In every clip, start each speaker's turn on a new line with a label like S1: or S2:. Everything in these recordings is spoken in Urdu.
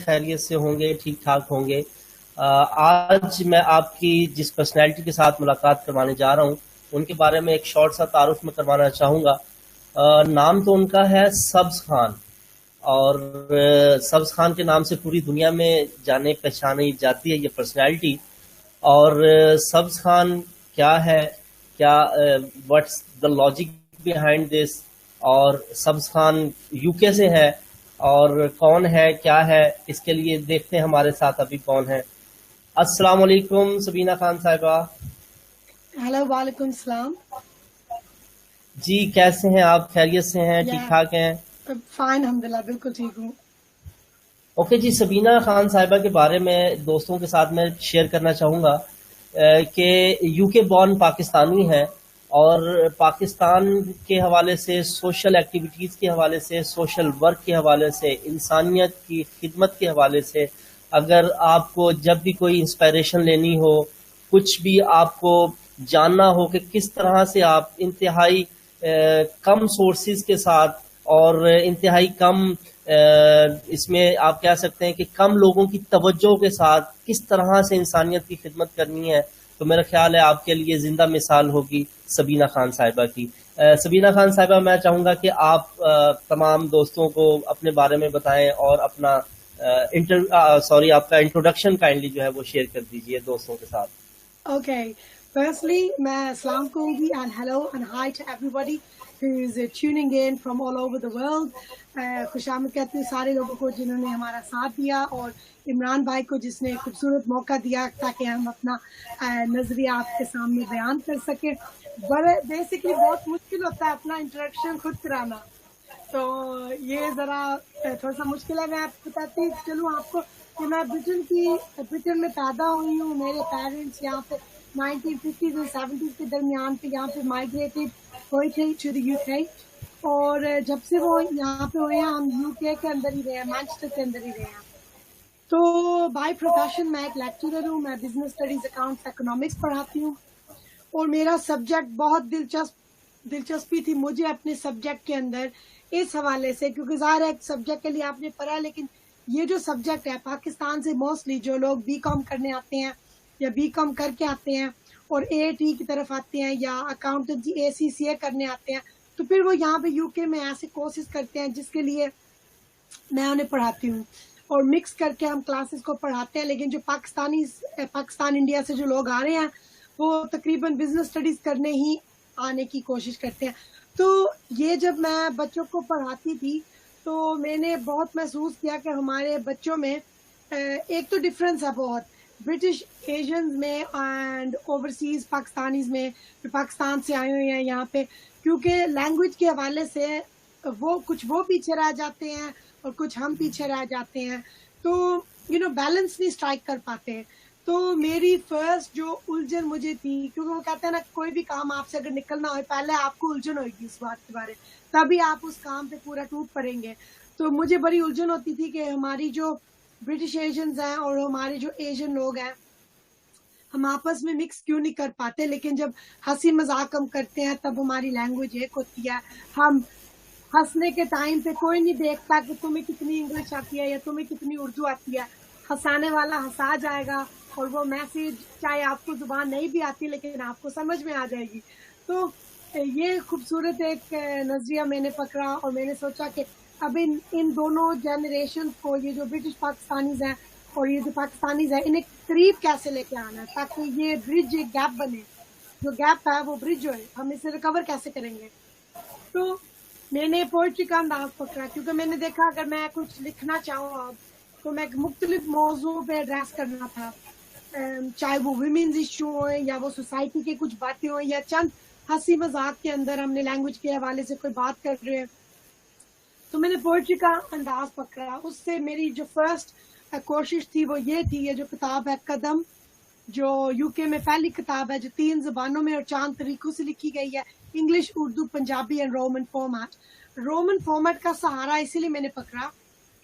S1: خیریت سے ہوں گے, ٹھیک ٹھاک ہوں گے. آج میں آپ کی جس پرسنالٹی کے ساتھ ملاقات کروانے جا رہا ہوں ان کے بارے میں ایک شارٹ سا تعارف میں کروانا چاہوں گا. نام تو ان کا ہے سبز خان, اور سبز خان کے نام سے پوری دنیا میں جانے پہچانی جاتی ہے یہ پرسنالٹی. اور سبز خان کیا ہے, کیا what's the logic behind this, اور سبز خان یو کے سے ہے اور کون ہے کیا ہے, اس کے لیے دیکھتے ہیں ہمارے ساتھ ابھی کون ہے. السلام علیکم سبینہ خان صاحبہ.
S2: ہیلو, وعلیکم السلام.
S1: جی کیسے ہیں آپ, خیریت سے ہیں, ٹھیک ٹھاک ہیں؟
S2: فائن, الحمدللہ, بالکل ٹھیک ہوں.
S1: اوکے جی, سبینہ خان صاحبہ کے بارے میں دوستوں کے ساتھ میں شیئر کرنا چاہوں گا کہ یو کے بورن پاکستانی ہے, اور پاکستان کے حوالے سے, سوشل ایکٹیویٹیز کے حوالے سے, سوشل ورک کے حوالے سے, انسانیت کی خدمت کے حوالے سے, اگر آپ کو جب بھی کوئی انسپائریشن لینی ہو, کچھ بھی آپ کو جاننا ہو کہ کس طرح سے آپ انتہائی کم سورسز کے ساتھ اور انتہائی کم اس میں آپ کہہ سکتے ہیں کہ کم لوگوں کی توجہ کے ساتھ کس طرح سے انسانیت کی خدمت کرنی ہے, تو میرا خیال ہے آپ کے لیے زندہ مثال ہوگی سبینہ خان صاحبہ کی. سبینہ خان صاحبہ, میں چاہوں گا کہ آپ تمام دوستوں کو اپنے بارے میں بتائیں اور اپنا آپ کا انٹروڈکشن کائنڈلی جو ہے وہ شیئر کر دیجئے دوستوں کے ساتھ.
S2: اوکے, فرسٹلی میں السلام کہوں گی, and hello and hi to everybody who is tuning in from all over the world. خوش آمد کہتی ہوں سارے لوگوں کو جنہوں نے ہمارا ساتھ دیا, اور عمران بھائی کو جس نے خوبصورت موقع دیا تاکہ ہم اپنا نظریہ آپ کے سامنے بیان کر سکیں. بیسکلی بہت مشکل ہوتا ہے اپنا انٹروڈکشن خود کرانا, تو یہ ذرا تھوڑا سا مشکل ہے. میں بتاتی چلوں آپ کو کہ میں برٹن میں پیدا ہوئی ہوں. میرے پیرنٹس یہاں پہ 1950s اور 70s کے درمیان پہ یہاں پہ مائگریٹڈ ہوئی تھے ٹو دی یو کے, اور جب سے وہ یہاں پہ ہوئے ہیں ہم یو کے اندر ہی رہے ہیں, مانچسٹر کے اندر ہی رہے ہیں. تو بائی پروفیشن میں ایک لیکچرر ہوں. میں بزنس اسٹڈیز, اکاؤنٹس, اکنامکس پڑھاتی ہوں, اور میرا سبجیکٹ بہت دلچسپی تھی مجھے اپنے سبجیکٹ کے اندر اس حوالے سے, کیونکہ ظاہر ہے سبجیکٹ کے لیے آپ نے پڑھا, لیکن یہ جو سبجیکٹ ہے پاکستان سے موسٹلی جو لوگ بی کام کرنے آتے ہیں یا بی کام کر کے آتے ہیں اور اے ٹی کی طرف آتے ہیں یا اکاؤنٹنسی اے سی سی اے کرنے آتے ہیں, تو پھر وہ یہاں پہ یو کے میں ایسے کورسز کرتے ہیں جس کے لیے میں انہیں پڑھاتی ہوں, اور مکس کر کے ہم کلاسز کو پڑھاتے ہیں. لیکن جو پاکستان انڈیا سے جو لوگ آ رہے ہیں وہ تقریباً بزنس اسٹڈیز کرنے ہی آنے کی کوشش کرتے ہیں. تو یہ جب میں بچوں کو پڑھاتی تھی تو میں نے بہت محسوس کیا کہ ہمارے بچوں میں ایک تو ڈفرینس ہے بہت برٹش ایشینز میں اینڈ اوورسیز پاکستانیز میں, جو پاکستان سے آئے ہوئے ہیں یہاں پہ, کیونکہ لینگویج کے حوالے سے وہ پیچھے رہ جاتے ہیں اور کچھ ہم پیچھے رہ جاتے ہیں, تو بیلنس نہیں اسٹرائک کر پاتے ہیں. تو میری فرسٹ جو الجھن مجھے تھی, کیونکہ وہ کہتے ہیں نا کوئی بھی کام آپ سے اگر نکلنا ہو پہلے آپ کو الجھن ہوئے گی اس بات کے بارے, تبھی آپ اس کام پہ پورا ٹوٹ پڑیں گے. تو مجھے بڑی الجھن ہوتی تھی کہ ہماری جو برٹش ایشینز ہیں اور ہمارے جو ایشین لوگ ہیں ہم آپس میں مکس کیوں نہیں کر پاتے, لیکن جب ہنسی مذاق ہم کرتے ہیں تب ہماری لینگویج ایک ہوتی ہے. ہم ہنسنے کے ٹائم پہ کوئی نہیں دیکھتا کہ تمہیں کتنی انگلش آتی ہے یا تمہیں کتنی اردو آتی ہے, ہنسانے والا ہنسا جائے گا اور وہ میسج چاہے آپ کو زبان نہیں بھی آتی لیکن آپ کو سمجھ میں آ جائے گی. تو یہ خوبصورت ایک نظریہ میں نے پکڑا, اور میں نے سوچا کہ اب ان دونوں جنریشن کو, یہ جو برٹش پاکستانیز ہیں اور یہ جو پاکستانیز ہیں, انہیں قریب کیسے لے کے آنا ہے تاکہ یہ برج ایک گیپ بنے, جو گیپ ہے وہ برج ہوئے, ہم اسے ریکور کیسے کریں گے. تو میں نے پوئٹری کا انداز پکڑا, کیونکہ میں نے دیکھا اگر میں کچھ لکھنا چاہوں اب تو میں مختلف موضوع پہ ایڈریس کرنا تھا, چاہے وہ ویمنز ایشو ہوئے یا وہ سوسائٹی کی کچھ باتیں ہوئیں یا چند ہنسی مذاق کے اندر ہم نے لینگویج کے حوالے سے کوئی بات کر رہے ہیں. تو میں نے پوئٹری کا انداز پکڑا. اس سے میری جو فرسٹ کوشش تھی وہ یہ تھی, یہ جو کتاب ہے قدم, جو یو کے میں پہلی کتاب ہے جو 3 زبانوں میں اور 4 طریقوں سے لکھی گئی ہے, English, Urdu, Punjabi and Roman format. Roman format کا سہارا اسی لیے میں نے پکڑا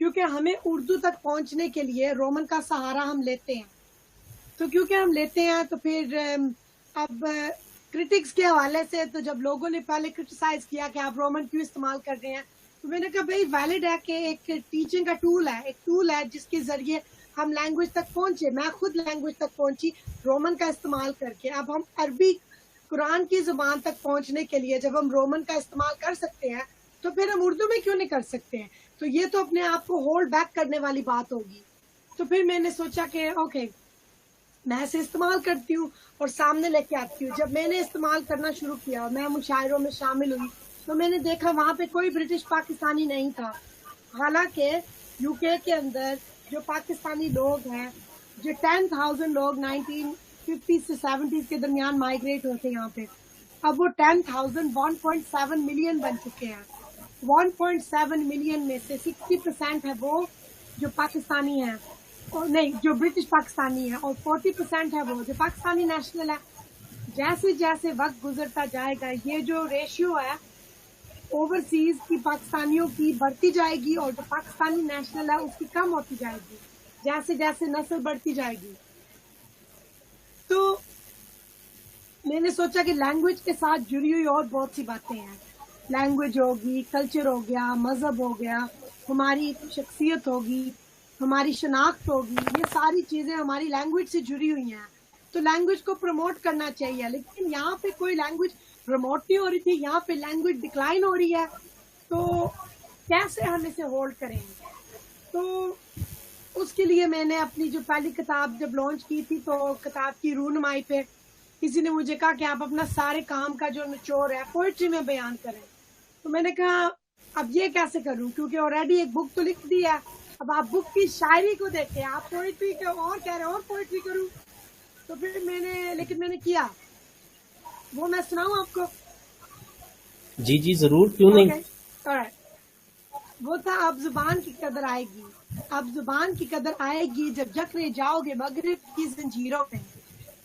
S2: کیونکہ ہمیں اردو تک پہنچنے کے لیے رومن کا سہارا ہم لیتے ہیں. تو کیونکہ ہم لیتے ہیں تو پھر اب کرٹکس کے حوالے سے, تو جب لوگوں نے پہلے کرٹیسائز کیا کہ آپ رومن کیوں استعمال کر رہے ہیں, تو میں نے کہا بھائی ویلڈ ہے کہ ایک ٹیچنگ کا ٹول ہے، ایک ٹول ہے جس کے ذریعے ہم لینگویج تک پہنچے. میں خود لینگویج تک پہنچی رومن کا استعمال کر کے. اب ہم عربی قرآن کی زبان تک پہنچنے کے لیے جب ہم رومن کا استعمال کر سکتے ہیں تو پھر ہم اردو میں کیوں نہیں کر سکتے ہیں؟ تو یہ تو اپنے آپ کو ہولڈ بیک کرنے والی بات ہوگی. تو پھر میں نے سوچا کہ اوکے میں اسے استعمال کرتی ہوں اور سامنے لے کے آتی ہوں. جب میں نے استعمال کرنا شروع کیا اور میں مشاعروں میں شامل ہوئی تو میں نے دیکھا وہاں پہ کوئی برٹش پاکستانی نہیں تھا. حالانکہ یو کے اندر جو پاکستانی لوگ ہیں، جو 10,000 لوگ 1950 سے 70 کے درمیان مائگریٹ ہوتے یہاں پہ، اب وہ 10,000 1.7 ملین بن چکے ہیں. 1.7 ملین میں سے 60% ہے وہ جو پاکستانی ہیں، اور نہیں جو برٹش پاکستانی ہے، اور 40% ہے وہ جو پاکستانی نیشنل ہے. جیسے جیسے وقت گزرتا جائے گا یہ جو ریشیو ہے اوورسیز کی پاکستانیوں کی بڑھتی جائے گی، اور جو پاکستانی نیشنل ہے اس کی کم ہوتی جائے گی جیسے جیسے نسل بڑھتی جائے گی. تو میں نے سوچا کہ لینگویج کے ساتھ جڑی ہوئی اور بہت سی باتیں ہیں. لینگویج ہوگی، کلچر ہو گیا، مذہب ہو گیا، ہماری شخصیت ہوگی، ہماری شناخت ہوگی، یہ ساری چیزیں ہماری لینگویج سے جڑی ہوئی ہیں. تو لینگویج کو پروموٹ کرنا چاہیے. لیکن یہاں پہ کوئی لینگویج پروموٹ نہیں ہو رہی تھی، یہاں پہ لینگویج ڈکلائن ہو رہی ہے. تو کیسے ہم اسے ہولڈ کریں گے؟ تو اس کے لیے میں نے اپنی جو پہلی کتاب جب لانچ کی تھی تو کتاب کی رونمائی پہ کسی نے مجھے کہا کہ آپ اپنا سارے کام کا جو نچوڑ ہے پوئٹری میں بیان کریں. تو میں نے کہا اب یہ کیسے کروں، کیونکہ آلریڈی ایک بک تو لکھ دی ہے. اب آپ بک کی شاعری کو دیکھیں، آپ پوئٹری کو اور کہہ رہے ہیں اور پوئٹری کروں. تو پھر میں نے کیا وہ میں سناؤں آپ کو؟
S1: جی جی ضرور، کیوں نہیں.
S2: Alright. وہ تھا اب زبان کی قدر آئے گی، اب زبان کی قدر آئے گی جب جکڑے جاؤ گے مغرب کی زنجیروں پہ.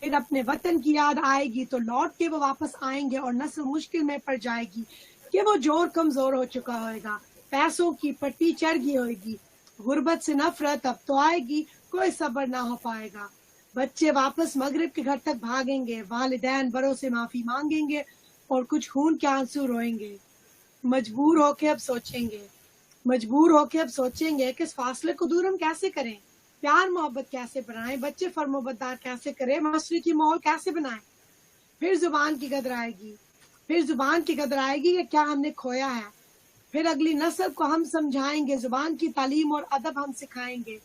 S2: پھر اپنے وطن کی یاد آئے گی تو لوٹ کے وہ واپس آئیں گے، اور نسل مشکل میں پڑ جائے گی کہ وہ جور کمزور ہو چکا ہوئے گا، پیسوں کی پٹی چڑھ گئی ہوئے گی. غربت سے نفرت اب تو آئے گی، کوئی صبر نہ ہو پائے گا. بچے واپس مغرب کے گھر تک بھاگیں گے، والدین بڑوں سے معافی مانگیں گے اور کچھ خون کے آنسو روئیں گے. مجبور ہو کے اب سوچیں گے کہ اس فاصلے کو دور ہم کیسے کریں، پیار محبت کیسے بنائیں، بچے فرمانبردار کیسے کریں، معاشرے کی ماحول کیسے بنائیں. پھر زبان کی قدر آئے گی کہ کیا ہم نے کھویا ہے. پھر اگلی نسل کو ہم سمجھائیں گے، زبان کی تعلیم اور ادب ہم سکھائیں گے،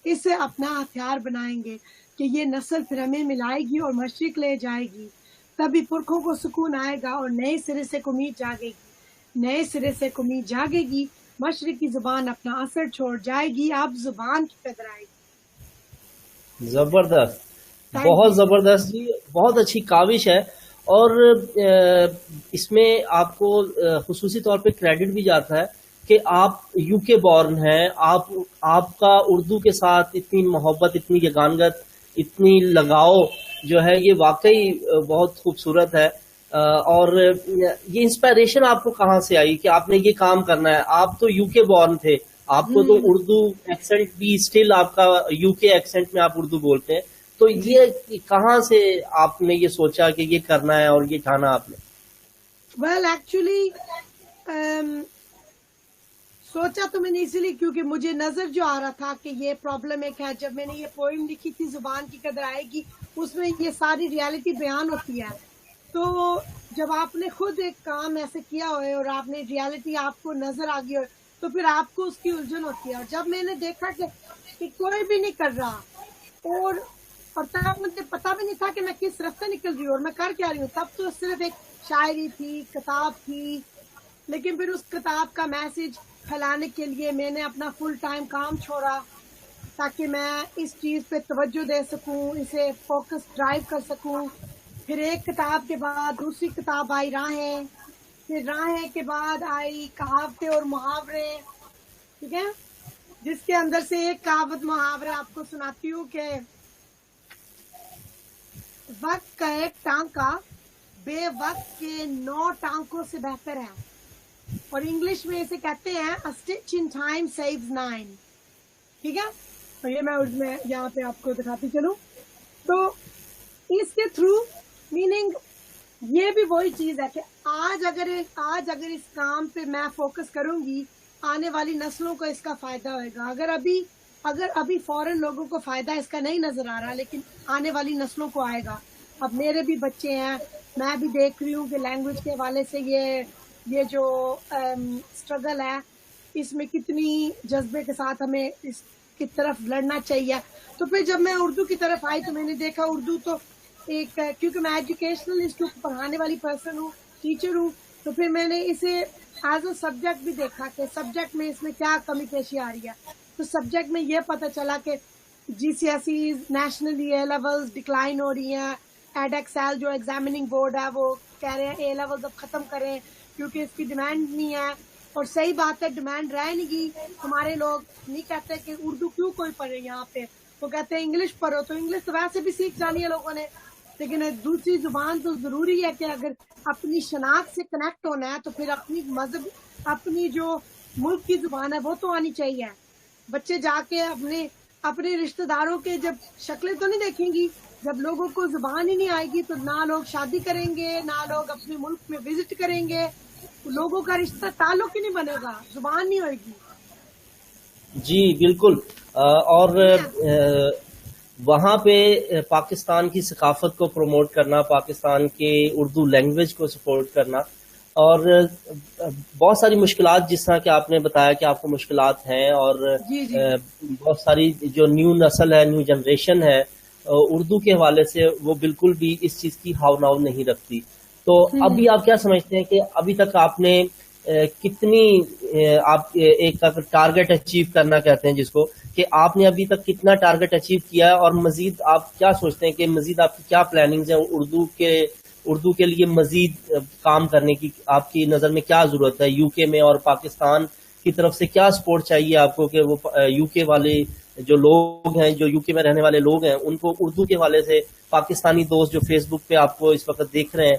S2: اسے اپنا ہتھیار بنائیں گے کہ یہ نسل پھر ہمیں ملائے گی اور مشرق لے جائے گی. تبھی پرکھوں کو سکون آئے گا اور نئے سرے سے امید جاگے گی. مشرق کی زبان اپنا اثر چھوڑ جائے گی، اب زبان کی قدر آئے گی.
S1: زبردست، بہت زبردست جی، بہت اچھی کاوش ہے. اور اس میں آپ کو خصوصی طور پہ کریڈٹ بھی جاتا ہے کہ آپ یو کے بورن ہیں. آپ کا اردو کے ساتھ اتنی محبت، اتنی یگانگت، اتنی لگاؤ جو ہے یہ واقعی بہت خوبصورت ہے. اور یہ انسپائریشن آپ کو کہاں سے آئی کہ آپ نے یہ کام کرنا ہے؟ آپ تو یو کے بورن تھے، آپ کو تو اردو ایکسنٹ بھی اسٹل آپ کا یو کے ایکسنٹ میں آپ اردو بولتے ہیں. تو یہ کہاں سے آپ نے یہ سوچا کہ یہ کرنا ہے اور یہ ٹھانا آپ نے؟
S2: ویل ایکچولی سوچا تو میں نے اسی لیے کیونکہ مجھے نظر جو آ رہا تھا کہ یہ پرابلم ایک ہے. جب میں نے یہ پوئم لکھی تھی زبان کی قدر آئے گی، اس میں یہ ساری ریالٹی بیان ہوتی ہے. تو جب آپ نے خود ایک کام ایسے کیا ہوئے اور آپ نے ریالٹی آپ کو نظر آ گئی ہو تو پھر آپ کو اس کی الجھن ہوتی ہے. اور جب میں نے دیکھا کہ کوئی بھی نہیں کر رہا اور تب مجھے پتا بھی نہیں تھا کہ میں کس رستے نکل رہی ہوں اور میں کر کیا رہی ہوں. تب تو صرف ایک شاعری تھی، کتاب تھی. لیکن پھر اس کتاب کا میسج پھیلانے کے لیے میں نے اپنا فل ٹائم کام چھوڑا تاکہ میں اس چیز پہ توجہ دے سکوں، اسے فوکس ڈرائیو کر سکوں. پھر ایک کتاب کے بعد دوسری کتاب آئی راہیں، پھر راہیں کے بعد آئی کہاوتیں اور محاورے. ٹھیک ہے، جس کے اندر سے ایک کہاوت محاورہ آپ کو سناتی ہوں کہ وقت کا ایک ٹانکا بے وقت کے 9 ٹانکوں سے بہتر ہے. اور انگلش میں اسے کہتے ہیں a stitch in time saves 9. ٹھیک ہے، تو یہ میں یہاں پہ آپ کو دکھاتی چلوں. تو اس کے تھرو میننگ یہ بھی وہی چیز ہے کہ آج اگر اس کام پہ میں فوکس کروں گی آنے والی نسلوں کو اس کا فائدہ ہوئے گا. اگر ابھی فورن لوگوں کو فائدہ اس کا نہیں نظر آ رہا، لیکن آنے والی نسلوں کو آئے گا. اب میرے بھی بچے ہیں، میں بھی دیکھ رہی ہوں کہ لینگویج کے حوالے سے یہ جو اسٹرگل ہے، اس میں کتنی جذبے کے ساتھ ہمیں اس کی طرف لڑنا چاہیے. تو پھر جب میں اردو کی طرف آئی تو میں نے دیکھا اردو تو ایک، کیونکہ میں ایجوکیشنلسٹ ہوں، پڑھانے والی پرسن ہوں، ٹیچر ہوں، تو پھر میں نے اسے ایز اے سبجیکٹ بھی دیکھا کہ سبجیکٹ میں اس میں کیا کمی پیشی آ رہی ہے. تو سبجیکٹ میں یہ پتہ چلا کہ G C S Es nationally A levels decline ہو رہی ہیں. ایڈ ایکسل جو ایگزامننگ بورڈ ہے وہ کہہ رہے ہیں اے لیولز اب ختم کریں کیونکہ اس کی ڈیمانڈ نہیں ہے. اور صحیح بات ہے، ڈیمانڈ رہ نہیں گی. ہمارے لوگ نہیں کہتے کہ اردو کیوں کوئی پڑھے یہاں پہ، وہ کہتے ہیں انگلش پڑھو. تو انگلش تو ویسے بھی سیکھ جانی ہے لوگوں نے، لیکن دوسری زبان تو ضروری ہے کہ اگر اپنی شناخت سے کنیکٹ ہونا ہے تو پھر اپنی مذہب، اپنی جو ملک کی زبان ہے وہ تو آنی چاہیے. بچے جا کے اپنے رشتہ داروں کے جب شکلیں تو نہیں دیکھیں گی، جب لوگوں کو زبان ہی نہیں آئے گی تو نہ لوگ شادی کریں گے، نہ لوگ اپنے ملک میں وزٹ کریں گے. لوگوں کا رشتہ تعلق ہی نہیں بنے گا، زبان نہیں ہوئے گی.
S1: جی بالکل. اور وہاں پہ پاکستان کی ثقافت کو پروموٹ کرنا، پاکستان کے اردو لینگویج کو سپورٹ کرنا، اور بہت ساری مشکلات جس طرح کہ آپ نے بتایا کہ آپ کو مشکلات ہیں، اور
S2: جی جی
S1: بہت ساری جو نیو نسل ہے، نیو جنریشن ہے، اردو کے حوالے سے وہ بالکل بھی اس چیز کی ہاؤ ناؤ نہیں رکھتی. تو ابھی آپ کیا سمجھتے ہیں کہ ابھی تک آپ نے کتنی، آپ ایک ٹارگٹ اچیو کرنا کہتے ہیں جس کو، کہ آپ نے ابھی تک کتنا ٹارگٹ اچیو کیا ہے، اور مزید آپ کیا سوچتے ہیں کہ مزید آپ کی کیا پلاننگز ہیں اردو کے لیے مزید کام کرنے کی؟ آپ کی نظر میں کیا ضرورت ہے یو کے میں، اور پاکستان کی طرف سے کیا سپورٹ چاہیے آپ کو کہ وہ یو کے والے جو لوگ ہیں، جو یو کے میں رہنے والے لوگ ہیں، ان کو اردو کے حوالے سے پاکستانی دوست جو فیس بک پہ آپ کو اس وقت دیکھ رہے ہیں،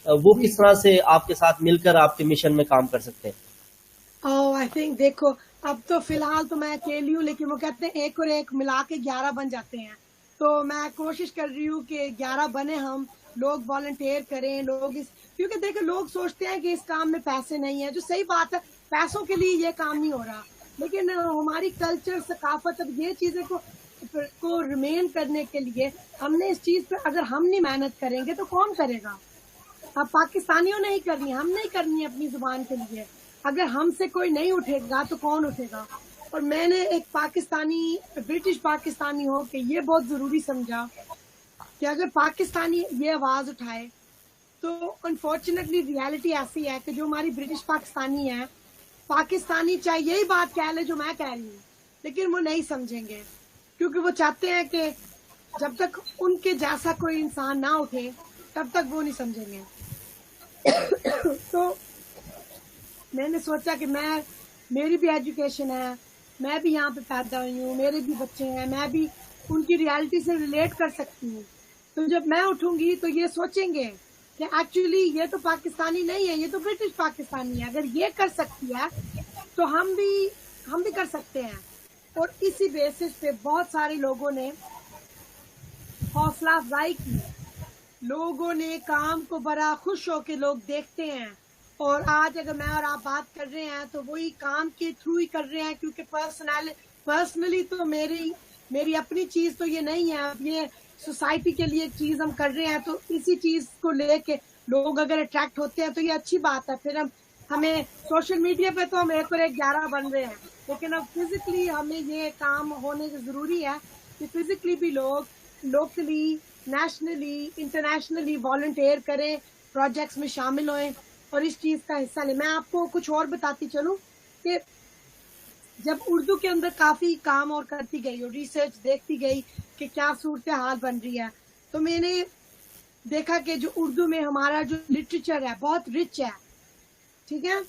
S1: وہ کس طرح سے آپ کے ساتھ مل کر آپ کے مشن میں کام کر سکتے ہیں؟
S2: آئی تھنک دیکھو، اب تو فی الحال تو میں اکیلی ہوں، لیکن وہ کہتے ہیں ایک اور ایک ملا کے 11 بن جاتے ہیں. تو میں کوشش کر رہی ہوں کہ 11 بنے ہم، لوگ والنٹیئر کریں، کیونکہ دیکھیں لوگ سوچتے ہیں کہ اس کام میں پیسے نہیں ہیں، جو صحیح بات ہے، پیسوں کے لیے یہ کام نہیں ہو رہا، لیکن ہماری کلچر، ثقافت، اب یہ چیزیں کو ریمین کرنے کے لیے ہم نے اس چیز پہ اگر ہم نہیں محنت کریں گے تو کون کرے گا؟ اب پاکستانیوں نے ہی کرنی ہے، ہم نہیں کرنی ہے اپنی زبان کے لیے. اگر ہم سے کوئی نہیں اٹھے گا تو کون اٹھے گا؟ اور میں نے ایک برٹش پاکستانی ہو کہ یہ بہت ضروری سمجھا کہ اگر پاکستانی یہ آواز اٹھائے تو انفارچونیٹلی ریالٹی ایسی ہے کہ جو ہماری برٹش پاکستانی چاہے یہی بات کہہ لے جو میں کہہ رہی ہوں، لیکن وہ نہیں سمجھیں گے، کیونکہ وہ چاہتے ہیں کہ جب تک ان کے جیسا کوئی انسان نہ اٹھے تب تک وہ نہیں سمجھیں گے. تو میں نے سوچا کہ میری بھی ایجوکیشن ہے، میں بھی یہاں پہ پیدا ہوئی ہوں، میرے بھی بچے ہیں، میں بھی ان کی ریالٹی سے ریلیٹ کر سکتی ہوں. تو جب میں اٹھوں گی تو یہ سوچیں گے کہ ایکچولی یہ تو پاکستانی نہیں ہے، یہ تو برٹش پاکستانی ہے. اگر یہ کر سکتی ہے تو ہم بھی کر سکتے ہیں. اور اسی بیسس پہ بہت سارے لوگوں نے حوصلہ افزائی کی، لوگوں نے کام کو بڑا خوش ہو کے لوگ دیکھتے ہیں. اور آج اگر میں اور آپ بات کر رہے ہیں تو وہی کام کے تھرو ہی کر رہے ہیں، کیونکہ پرسنلی تو میری اپنی چیز تو یہ نہیں ہے. اب یہ سوسائٹی کے لیے چیز ہم کر رہے ہیں، تو اسی چیز کو لے کے لوگ اگر اٹریکٹ ہوتے ہیں تو یہ اچھی بات ہے. پھر ہمیں سوشل میڈیا پہ تو ہم ایک اور ایک 11 بن رہے ہیں، لیکن اب فزیکلی ہمیں یہ کام ہونے ضروری ہے کہ فزیکلی بھی لوگ لوکلی، نیشنلی، انٹرنیشنلی والنٹیئر کریں، پروجیکٹس میں شامل ہوئیں اور اس چیز کا حصہ لیں. میں آپ کو کچھ اور بتاتی چلوں کہ جب اردو کے اندر کافی کام اور کرتی گئی اور ریسرچ دیکھتی گئی کہ کیا صورتحال بن رہی ہے، تو میں نے دیکھا کہ جو اردو میں ہمارا جو لٹریچر ہے بہت رچ ہے، ٹھیک ہے،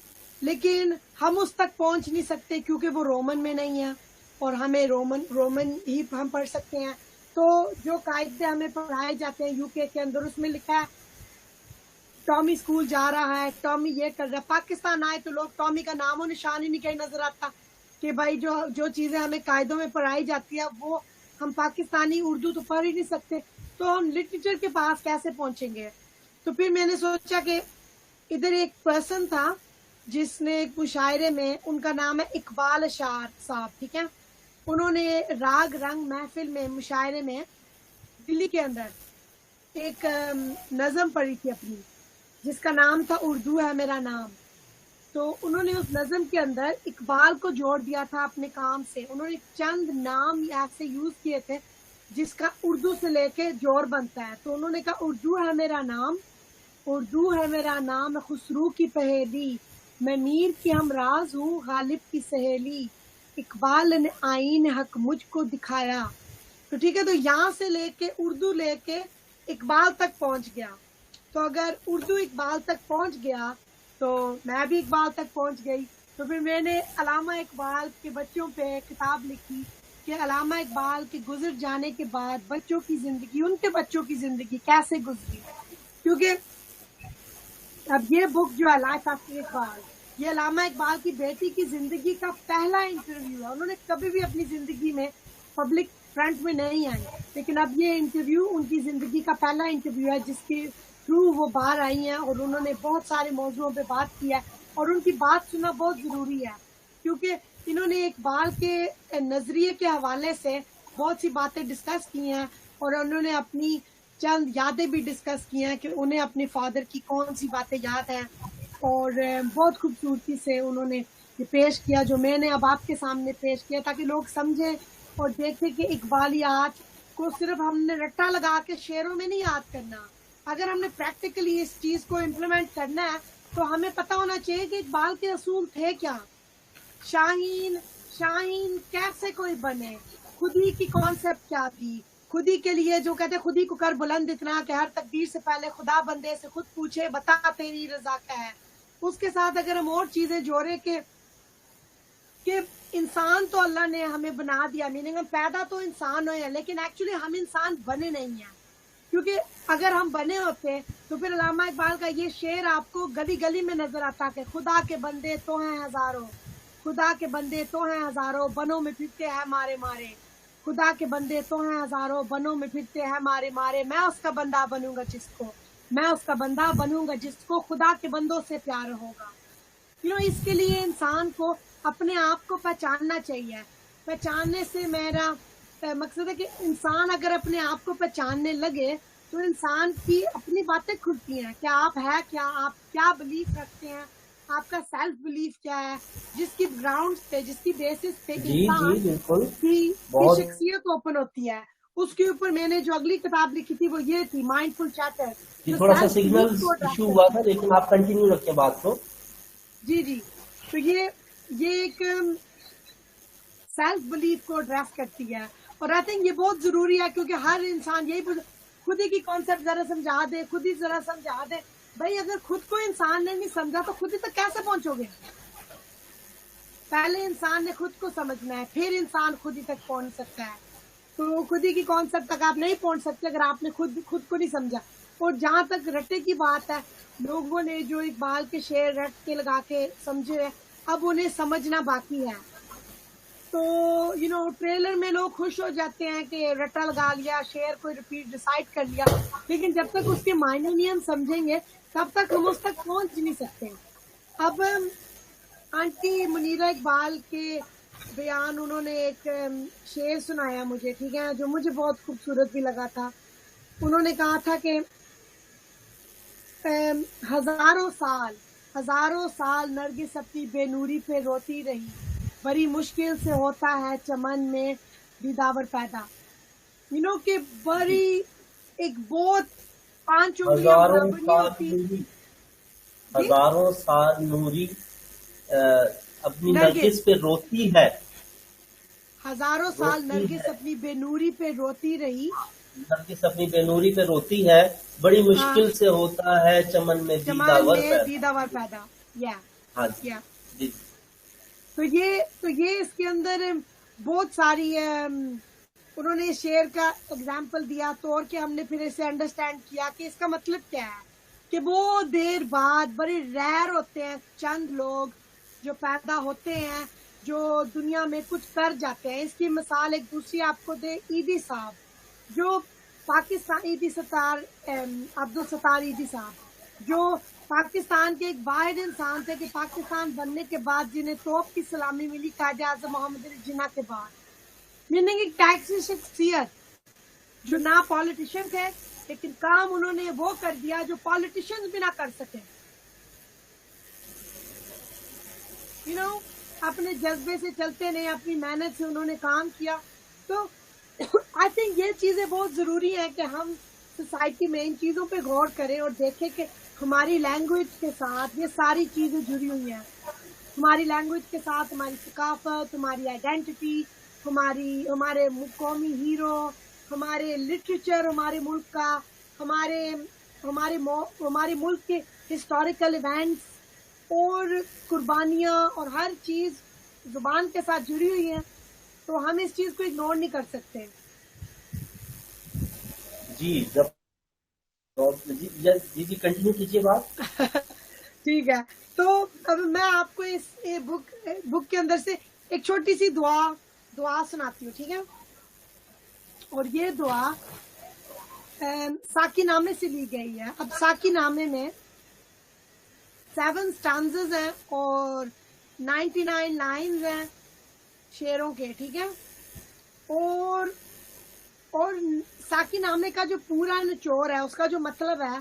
S2: لیکن ہم اس تک پہنچ نہیں سکتے کیونکہ وہ رومن میں نہیں ہے، اور ہمیں رومن ہی ہم پڑھ سکتے ہیں. تو جو قاعدے ہمیں پڑھائے جاتے ہیں یو کے اندر، اس میں لکھا ہے ٹامی اسکول جا رہا ہے، ٹامی یہ کر رہا ہے. پاکستان آئے تو لوگ ٹامی کا نام و نشان ہی نہیں کہیں نظر آتا کہ بھائی جو چیزیں ہمیں قاعدوں میں پڑھائی جاتی ہے وہ ہم پاکستانی اردو تو پڑھ ہی نہیں سکتے، تو ہم لٹریچر کے پاس کیسے پہنچیں گے؟ تو پھر میں نے سوچا کہ ادھر ایک پرسن تھا جس نے ایک مشاعرے میں، ان کا نام ہے اقبال اشار صاحب، ٹھیک ہے، انہوں نے راگ رنگ محفل میں مشاعرے میں دلی کے اندر ایک نظم پڑھی تھی اپنی، جس کا نام تھا اردو ہے میرا نام. تو انہوں نے اس نظم کے اندر اقبال کو جوڑ دیا تھا اپنے کام سے. انہوں نے چند نام ایسے یوز کیے تھے جس کا اردو سے لے کے جوڑ بنتا ہے. تو انہوں نے کہا اردو ہے میرا نام، اردو ہے میرا نام، خسرو کی پہیلی، میں میر کی ہمراز ہوں غالب کی سہیلی، اقبال نے آئین حق مجھ کو دکھایا. تو ٹھیک ہے، تو یہاں سے لے کے اردو لے کے اقبال تک پہنچ گیا. تو اگر اردو اقبال تک پہنچ گیا تو میں بھی اقبال تک پہنچ گئی. تو پھر میں نے علامہ اقبال کے بچوں پہ کتاب لکھی کہ علامہ اقبال کے گزر جانے کے بعد بچوں کی زندگی، ان کے بچوں کی زندگی کیسے گزری. کیونکہ اب یہ بک جو ہے لائف آفٹر اقبال، یہ علامہ اقبال کی بیٹی کی زندگی کا پہلا انٹرویو ہے. انہوں نے کبھی بھی اپنی زندگی میں پبلک فرنٹ میں نہیں آئی، لیکن اب یہ انٹرویو ان کی زندگی کا پہلا انٹرویو ہے جس کے تھرو وہ باہر آئی ہیں، اور انہوں نے بہت سارے موضوعوں پہ بات کی ہے. اور ان کی بات سننا بہت ضروری ہے، کیونکہ انہوں نے اقبال کے نظریے کے حوالے سے بہت سی باتیں ڈسکس کی ہیں، اور انہوں نے اپنی چند یادیں بھی ڈسکس کی ہیں کہ انہیں اپنے فادر کی کون سی باتیں یاد ہیں. اور بہت خوبصورتی سے انہوں نے یہ پیش کیا جو میں نے اب آپ کے سامنے پیش کیا، تاکہ لوگ سمجھیں اور دیکھیں کہ اقبالیات کو صرف ہم نے رٹا لگا کے شعروں میں نہیں یاد کرنا. اگر ہم نے پریکٹیکلی اس چیز کو امپلیمنٹ کرنا ہے تو ہمیں پتہ ہونا چاہیے کہ اقبال کے اصول تھے کیا. شاہین کیسے کوئی بنے، خودی کی کانسیپٹ کیا تھی، خودی کے لیے جو کہتے ہیں خودی کو کر بلند اتنا کہ ہر تقدیر سے پہلے خدا بندے سے خود پوچھے بتا تیری رضا کیا ہے. اس کے ساتھ اگر ہم اور چیزیں جوڑے کہ انسان تو اللہ نے ہمیں بنا دیا، میننگ ہم پیدا تو انسان ہوئے ہیں، لیکن ایکچولی ہم انسان بنے نہیں ہیں. کیونکہ اگر ہم بنے ہوتے تو پھر علامہ اقبال کا یہ شعر آپ کو گلی گلی میں نظر آتا کہ خدا کے بندے تو ہیں ہزاروں، خدا کے بندے تو ہیں ہزاروں، بنوں میں پھرتے ہیں مارے مارے، خدا کے بندے تو ہیں ہزاروں، بنوں میں پھرتے ہیں مارے مارے، میں اس کا بندہ بنوں گا جس کو، میں اس کا بندہ بنوں گا جس کو خدا کے بندوں سے پیار ہوگا. اس کے لیے انسان کو اپنے آپ کو پہچاننا چاہیے. پہچاننے سے میرا مقصد ہے کہ انسان اگر اپنے آپ کو پہچاننے لگے تو انسان کی اپنی باتیں کھلتی ہیں کہ آپ ہے کیا، آپ کیا بلیف رکھتے ہیں، آپ کا سیلف بلیف کیا ہے، جس کی گراؤنڈ پہ، جس کی بیسس پہ انسان کی شخصیت اوپن ہوتی ہے. اس کے اوپر میں نے جو اگلی کتاب لکھی تھی وہ یہ تھی مائنڈ فل چیٹر.
S1: تھوڑا سا سگنل ایشو ہوا تھا لیکن آپ کنٹینیو رکھیں بات کو.
S2: جی تو یہ ایک سیلف بلیف کو ایڈریس کرتی ہے، اور آئی تھنک یہ بہت ضروری ہے کیونکہ ہر انسان یہی خود ہی کی کانسیپٹ ذرا سمجھا دے، خود ہی ذرا سمجھا دے. بھائی اگر خود کو انسان نے نہیں سمجھا تو خود ہی تک کیسے پہنچو گے؟ پہلے انسان نے خود کو سمجھنا ہے، پھر انسان خود ہی تک پہنچ سکتا ہے. تو خود ہی کی کانسیپٹ تک آپ نہیں پہنچ سکتے اگر آپ نے خود کو نہیں سمجھا. اور جہاں تک رٹے کی بات ہے، لوگوں نے جو اقبال کے شعر رٹ کے لگا کے سمجھے، اب انہیں سمجھنا باقی ہے. تو ٹریلر میں لوگ خوش ہو جاتے ہیں کہ رٹا لگا لیا، شعر کو ریپیٹ ڈیسائیڈ کر لیا، لیکن جب تک اس کے معنی نہیں ہم سمجھیں گے تب تک ہم اس تک پہنچ نہیں سکتے. اب آنٹی منیرہ اقبال کے بیان، انہوں نے ایک شعر سنایا مجھے، ٹھیک ہے، جو مجھے بہت خوبصورت بھی لگا تھا. انہوں نے کہا تھا کہ ہزاروں سال نرگس اپنی بے نوری پہ روتی رہی، بڑی مشکل سے ہوتا ہے چمن میں دیداور پیدا. کہ بڑی ایک بہت 5 انگلیاں
S1: ہزاروں سال نوری اپنی نرگس پہ روتی ہے،
S2: ہزاروں سال نرگس اپنی بے نوری پہ روتی رہی،
S1: نرگس اپنی بے نوری پہ روتی ہے، بڑی مشکل سے ہوتا ہے چمن میں
S2: دیداور پیدا.
S1: ہاں جی.
S2: تو یہ اس کے اندر بہت ساری انہوں نے شعر کا اگزامپل دیا توڑ کے ہم نے پھر اسے انڈرسٹینڈ کیا کہ اس کا مطلب کیا ہے. کہ بہت دیر بعد بڑے ریئر ہوتے ہیں چند لوگ جو پیدا ہوتے ہیں جو دنیا میں کچھ کر جاتے ہیں. اس کی مثال ایک دوسری آپ کو دے ایدی صاحب، جو پاکستان عبدالستار ایدی صاحب جو پاکستان کے ایک واحد انسان تھے کہ پاکستان بننے کے بعد جنہیں توپ کی سلامی ملی قائد اعظم محمد علی جناح کے بعد، میننگ ایک ٹیکسی شخصیت جو نہ پالیٹیشین تھے لیکن کام انہوں نے وہ کر دیا جو پالیٹیشین بھی نہ کر سکے. اپنے جذبے سے چلتے نہیں، اپنی محنت سے انہوں نے کام کیا. تو آئی تھنک یہ چیزیں بہت ضروری ہیں کہ ہم سوسائٹی میں ان چیزوں پہ غور کریں اور دیکھیں کہ ہماری لینگویج کے ساتھ یہ ساری چیزیں جڑی ہوئی ہیں. ہماری لینگویج کے ساتھ ہماری ثقافت، ہماری آئیڈینٹی، ہمارے قومی ہیرو، ہمارے لٹریچر ہمارے ملک کا، ہمارے ملک کے ہسٹوریکل ایونٹس اور قربانیاں اور ہر چیز زبان کے ساتھ جڑی ہوئی ہے. تو ہم اس چیز کو اگنور نہیں کر سکتے.
S1: جی جی کنٹینیو کیجیے بات.
S2: ٹھیک ہے. تو اب میں آپ کو اس بک کے اندر سے ایک چھوٹی سی دعا سناتی ہوں، ٹھیک ہے؟ اور یہ دعا ساکی نامے سے لی گئی ہے. اب ساکی نامے میں 7 سٹانزز ہیں اور 99 لائنز ہیں شعروں کے، ٹھیک ہے؟ اور ساکی نامے کا جو پورا نچوڑ ہے، اس کا جو مطلب ہے،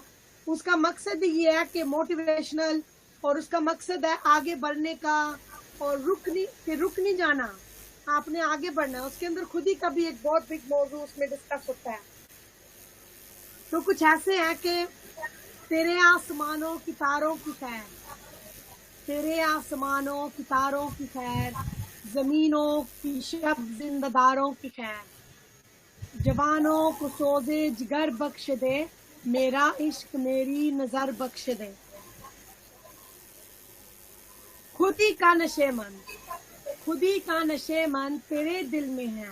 S2: اس کا مقصد یہ ہے کہ موٹیویشنل، اور اس کا مقصد ہے آگے بڑھنے کا اور رک نہیں جانا، آپ نے آگے بڑھنا ہے. اس کے اندر خود ہی کا بھی ایک بہت بگ موضوع اس میں ڈسکس ہوتا ہے. تو کچھ ایسے ہیں کہ تیرے آسمانوں کی تاروں کی خیر، تیرے آسمانوں کی تاروں کی خیر، زمینوں کی شب زندہ داروں کی خیر، جوانوں کو سوزے جگر بخش دے، میرا عشق میری نظر بخش دے. خودی کا نشے من تیرے دل میں ہے،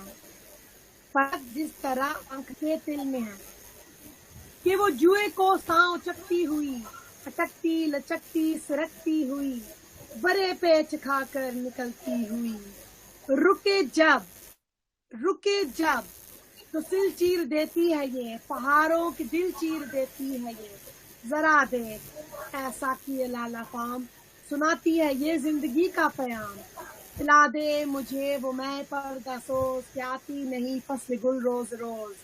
S2: فرق جس طرح آنکھ کے دل میں ہے، کہ وہ جوئے کو سانو چکتی ہوئی، اٹکتی لچکتی سرکتی ہوئی، برے پیچ کھا کر نکلتی ہوئی، رکے جب تو دل چیر دیتی ہے یہ، پہاڑوں کی دل چیر دیتی ہے یہ، ذرا دیکھ ایسا کیے لالا فام، سناتی ہے یہ زندگی کا پیام، پلا دے مجھے وہ میں پردہ سوز، کہ آتی نہیں فصل گل روز روز،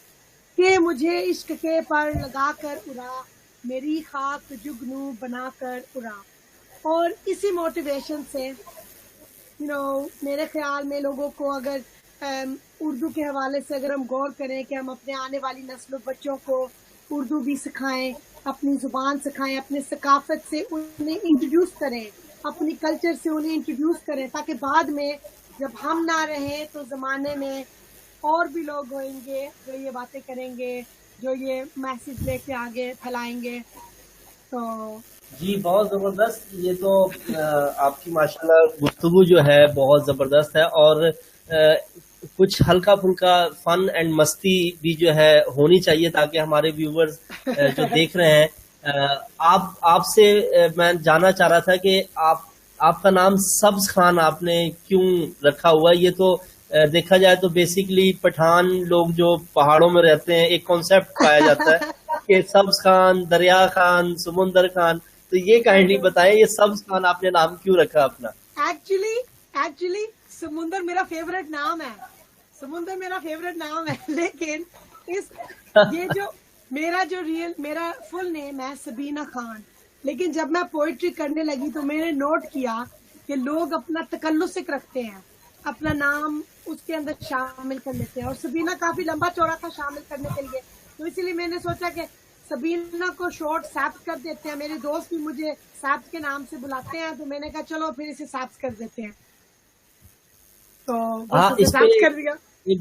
S2: کہ مجھے عشق کے پر لگا کر اڑا، میری خاک جگنو بنا کر اڑا. اور اسی موٹیویشن سے میرے خیال میں لوگوں کو اگر اردو کے حوالے سے اگر ہم غور کریں کہ ہم اپنے آنے والی نسل و بچوں کو اردو بھی سکھائیں، اپنی زبان سکھائیں، اپنے ثقافت سے انہیں انٹروڈیوس کریں، اپنی کلچر سے انہیں انٹروڈیوس کریں، تاکہ بعد میں جب ہم نہ رہیں تو زمانے میں اور بھی لوگ ہوئیں گے جو یہ باتیں کریں گے، جو یہ میسج لے کے آگے پھیلائیں گے. تو
S1: جی بہت زبردست. یہ تو آپ کی ماشاءاللہ گفتگو جو ہے بہت زبردست ہے، اور کچھ ہلکا پھلکا فن اینڈ مستی بھی جو ہے ہونی چاہیے تاکہ ہمارے ویورز جو دیکھ رہے ہیں. آپ سے میں جاننا چاہ رہا تھا کہ آپ کا نام سبز خان آپ نے کیوں رکھا ہوا ہے؟ یہ تو دیکھا جائے تو بیسیکلی پٹھان لوگ جو پہاڑوں میں رہتے ہیں ایک کانسیپٹ پایا جاتا ہے کہ سبز خان، دریا خان، سمندر خان. تو یہ کائنڈلی بتائیں یہ سبز خان آپ نے نام کیوں رکھا اپنا؟
S2: ایکچولی سمندر میرا فیوریٹ نام ہے، لیکن یہ جو میرا فل نیم ہے سبینہ خان، لیکن جب میں پوئٹری کرنے لگی تو میں نے نوٹ کیا کہ لوگ اپنا تکلسک رکھتے ہیں، اپنا نام اس کے اندر شامل کر لیتے ہیں، اور سبینہ کافی لمبا چوڑا تھا شامل کرنے کے لیے، تو اسی لیے میں نے سوچا کہ سبینہ کو شارٹ سیپس کر دیتے ہیں. میرے دوست بھی مجھے سیپس کے نام سے بلاتے ہیں، تو میں نے کہا چلو پھر اسے سیپس کر دیتے ہیں، تو سیپس کر دیا.
S1: ایک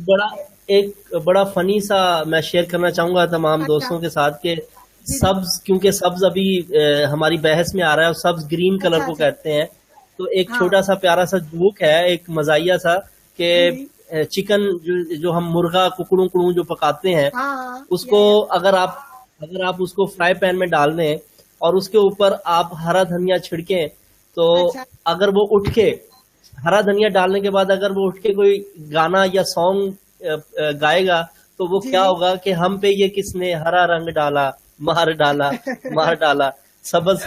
S1: بڑا فنی سا میں شیئر کرنا چاہوں گا تمام دوستوں کے ساتھ کہ سبز، کیونکہ سبز ابھی ہماری بحث میں آ رہا ہے، اور سبز گرین کلر کو کہتے ہیں. تو ایک چھوٹا سا پیارا سا جوک ہے، ایک مزاحیہ سا، کہ چکن جو ہم مرغا ککڑوں جو پکاتے ہیں، اس کو اگر آپ اس کو فرائی پین میں ڈال دیں اور اس کے اوپر آپ ہرا دھنیا چھڑکیں، تو اگر وہ اٹھ کے ہرا دھنیا ڈالنے کے بعد اگر وہ اٹھ کے کوئی گانا یا سانگ گائے گا تو وہ کیا ہوگا کہ ہم پہ یہ کس نے ہرا رنگ ڈالا، مار ڈالا، سبز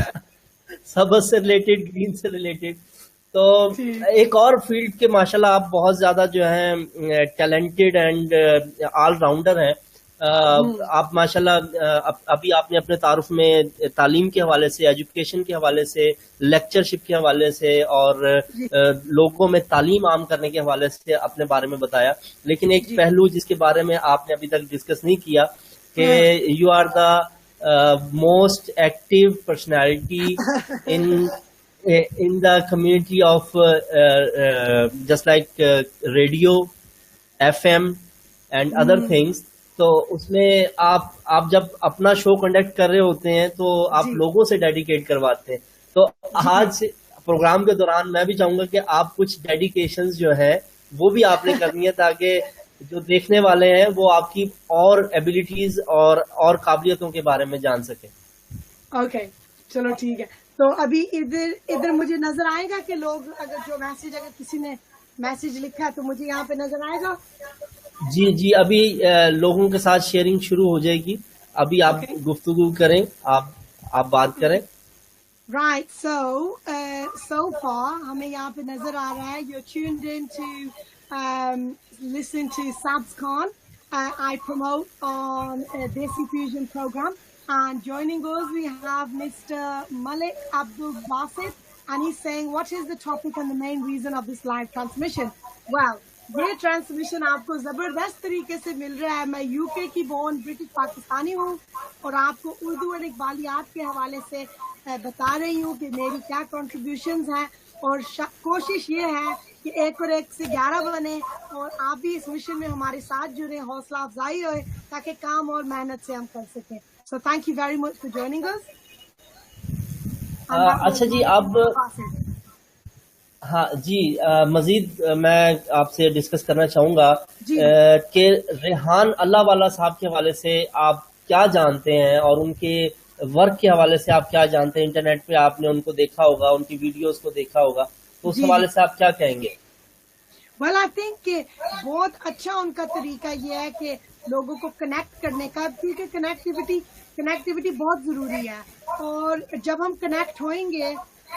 S1: سبز سے ریلیٹڈ، گرین سے ریلیٹڈ. تو ایک اور فیلڈ کے ماشاءاللہ آپ بہت زیادہ جو ہیں ٹیلنٹڈ اینڈ آل راؤنڈر ہیں. آپ ماشاءاللہ ابھی آپ نے اپنے تعارف میں تعلیم کے حوالے سے، ایجوکیشن کے حوالے سے، لیکچرشپ کے حوالے سے اور لوگوں میں تعلیم عام کرنے کے حوالے سے اپنے بارے میں بتایا. لیکن ایک پہلو جس کے بارے میں آپ نے ابھی تک ڈسکس نہیں کیا کہ you are the most active personality in the community of just like radio, FM and other things. تو اس میں آپ جب اپنا شو کنڈکٹ کر رہے ہوتے ہیں تو آپ لوگوں سے ڈیڈیکیٹ کرواتے ہیں. تو آج پروگرام کے دوران میں بھی چاہوں گا کہ آپ کچھ ڈیڈیکیشنز جو ہے وہ بھی آپ نے کرنی ہے تاکہ جو دیکھنے والے ہیں وہ آپ کی اور ایبیلٹیز اور قابلیتوں کے بارے میں جان سکیں.
S2: اوکے چلو ٹھیک ہے. تو ابھی ادھر مجھے نظر آئے گا کہ لوگ اگر کسی نے میسج لکھا ہے تو مجھے یہاں پہ نظر آئے گا.
S1: جی ابھی لوگوں کے ساتھ شیئرنگ شروع ہو جائے گی. ابھی آپ گفتگو کریں، آپ بات کریں.
S2: رائٹ. سو فار ہمیں یہاں پہ نظر آ رہا ہے you tuned in to listen to Sabz Khan. I promote on Desi Fusion program, and joining us we have Mr. Malik Abdul Basit, and he's saying what is the topic and the main reason of this live transmission. Well, یہ ٹرانسمیشن آپ کو زبردست طریقے سے مل رہا ہے. میں یو کے کی بورن برٹش پاکستانی ہوں اور آپ کو اردو اور اقبالیات کے حوالے سے بتا رہی ہوں کہ میری کیا کنٹریبیوشنز ہیں، اور کوشش یہ ہے کہ 1 اور 1 سے 11 بنے اور آپ بھی اس مشن میں ہمارے ساتھ جڑیں، حوصلہ افزائی ہوئے تاکہ کام اور محنت سے ہم کر سکیں. So thank you very much for joining us.
S1: اچھا جی، اب ہاں جی، مزید میں آپ سے ڈسکس کرنا چاہوں گا کہ ریحان اللہ والا صاحب کے حوالے سے آپ کیا جانتے ہیں اور ان کے ورک کے حوالے سے آپ کیا جانتے ہیں. انٹرنیٹ پہ آپ نے ان کو دیکھا ہوگا، ان کی ویڈیوز کو دیکھا ہوگا، تو اس حوالے سے آپ کیا کہیں گے؟
S2: ویل آئی تھنک کہ بہت اچھا ان کا طریقہ یہ ہے کہ لوگوں کو کنیکٹ کرنے کا، کیونکہ کنیکٹیوٹی بہت ضروری ہے. اور جب ہم کنیکٹ ہوئیں گے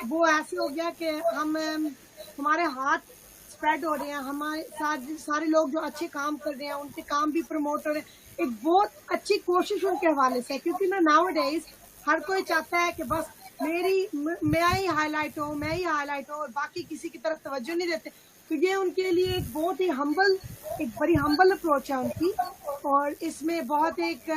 S2: وہ ایسے ہو گیا کہ ہمارے ہاتھ اسپریڈ ہو رہے ہیں، ہمارے ساتھ سارے لوگ جو اچھے کام کر رہے ہیں ان کے کام بھی پروموٹ ہو رہے ہیں. ایک بہت اچھی کوشش ان کے حوالے سے، کیونکہ نا ناؤ ڈیز ہر کوئی چاہتا ہے کہ بس میں ہی ہائی لائٹ ہوں اور باقی کسی کی طرف توجہ نہیں دیتے. تو یہ ان کے لیے ایک بہت ہی بڑی ہمبل اپروچ ہے ان کی، اور اس میں بہت ایک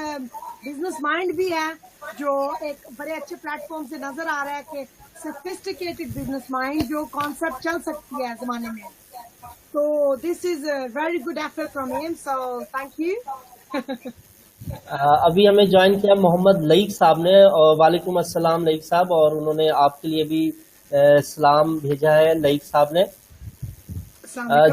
S2: بزنس مائنڈ بھی ہے جو ایک بڑے اچھے پلیٹ فارم سے نظر آ رہا ہے کہ سفسٹیکیٹڈ بزنس مائنڈ جو کانسیپٹ چل سکتی ہے زمانے میں. تو this is a very good effort from ہم، سو تھینک یو.
S1: ابھی ہمیں جوائن کیا محمد لئیق صاحب نے، اور وعلیکم السلام لئیق صاحب، اور انہوں نے آپ کے لیے بھی سلام بھیجا ہے لئیق صاحب نے.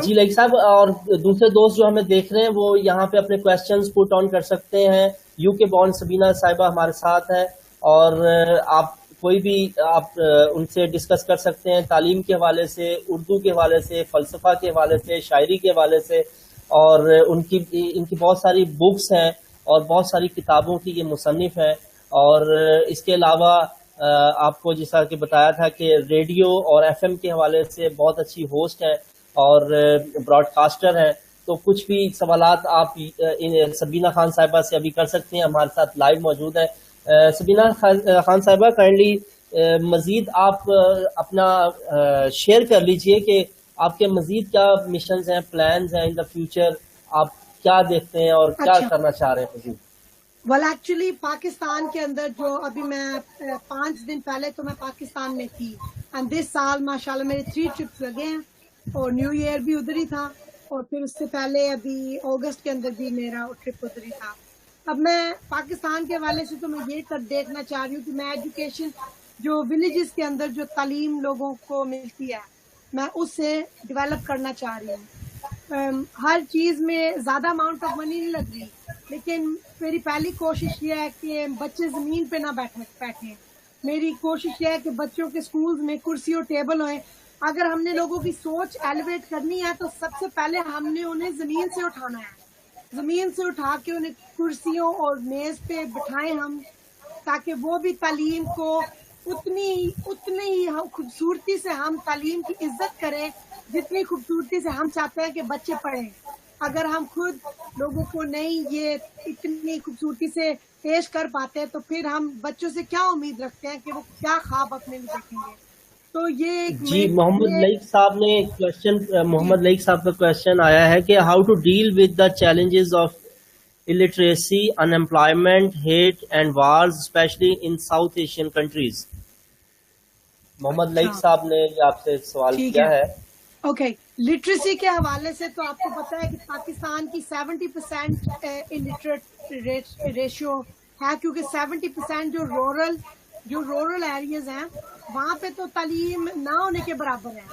S1: جی لئیق صاحب، اور دوسرے دوست جو ہمیں دیکھ رہے ہیں وہ یہاں پہ اپنے کویسچنز پٹ آن کر سکتے ہیں. یو کے بورن سبینہ صاحبہ ہمارے ساتھ ہیں، اور آپ کوئی بھی آپ ان سے ڈسکس کر سکتے ہیں تعلیم کے حوالے سے، اردو کے حوالے سے، فلسفہ کے حوالے سے، شاعری کے حوالے سے. اور ان کی بہت ساری بکس ہیں اور بہت ساری کتابوں کی یہ مصنف ہیں. اور اس کے علاوہ آپ کو جیسا کہ بتایا تھا کہ ریڈیو اور ایف ایم کے حوالے سے بہت اچھی ہوسٹ ہیں اور براڈ کاسٹر ہیں. تو کچھ بھی سوالات آپ سبینہ خان صاحبہ سے ابھی کر سکتے ہیں، ہمارے ساتھ لائیو موجود ہے. سبینہ خان صاحبہ کائنڈلی مزید آپ اپنا شیئر کر لیجئے کہ آپ کے مزید کیا مشنز ہیں، پلانز ہیں ان دا فیوچر، آپ کیا دیکھتے ہیں اور کیا کرنا چاہ رہے ہیں مزید.
S2: ویل ایکچولی پاکستان کے اندر جو ابھی میں 5 دن پہلے تو میں پاکستان میں تھی، اینڈ دس سال ماشاءاللہ میرے 3 ٹرپس لگے ہیں، اور نیو ایئر بھی ادھر ہی تھا، اور پھر اس سے پہلے ابھی اگست کے اندر بھی میرا ٹرپ ادھر ہی تھا. اب میں پاکستان کے حوالے سے تو میں یہ دیکھنا چاہ رہی ہوں کہ میں ایجوکیشن جو ولیجز کے اندر جو تعلیم لوگوں کو ملتی ہے میں اس سے ڈیولپ کرنا چاہ رہی ہوں. ہر چیز میں زیادہ اماؤنٹ آف منی نہیں لگ رہی، لیکن میری پہلی کوشش یہ ہے کہ بچے زمین پہ نہ بیٹھیں. میری کوشش یہ ہے کہ بچوں کے سکولز میں کرسی اور ٹیبل ہوئیں. اگر ہم نے لوگوں کی سوچ ایلیویٹ کرنی ہے تو سب سے پہلے ہم نے انہیں زمین سے اٹھانا ہے، زمین سے اٹھا کے انہیں کرسیوں اور میز پہ بٹھائیں ہم، تاکہ وہ بھی تعلیم کو اتنی ہی خوبصورتی سے ہم تعلیم کی عزت کریں جتنی خوبصورتی سے ہم چاہتے ہیں کہ بچے پڑھیں. اگر ہم خود لوگوں کو نہیں یہ اتنی خوبصورتی سے پیش کر پاتے تو پھر ہم بچوں سے کیا امید رکھتے ہیں کہ وہ کیا خواب اپنے میں دیکھیں گے. تو یہ ایک
S1: جی محمد لائق صاحب نے کوشچن محمد لائق صاحب کا کوشچن آیا ہے کہ how to deal with the challenges of illiteracy, unemployment, hate and wars, especially in South Asian countries. محمد لائق صاحب نے آپ سے سوال کیا ہے.
S2: اوکے, لٹریسی کے حوالے سے تو آپ کو پتا ہے کہ پاکستان کی 70% الٹریٹ ریشیو ہے, کیونکہ 70% جو رورل ایریاز ہیں وہاں پہ تو تعلیم نہ ہونے کے برابر ہے,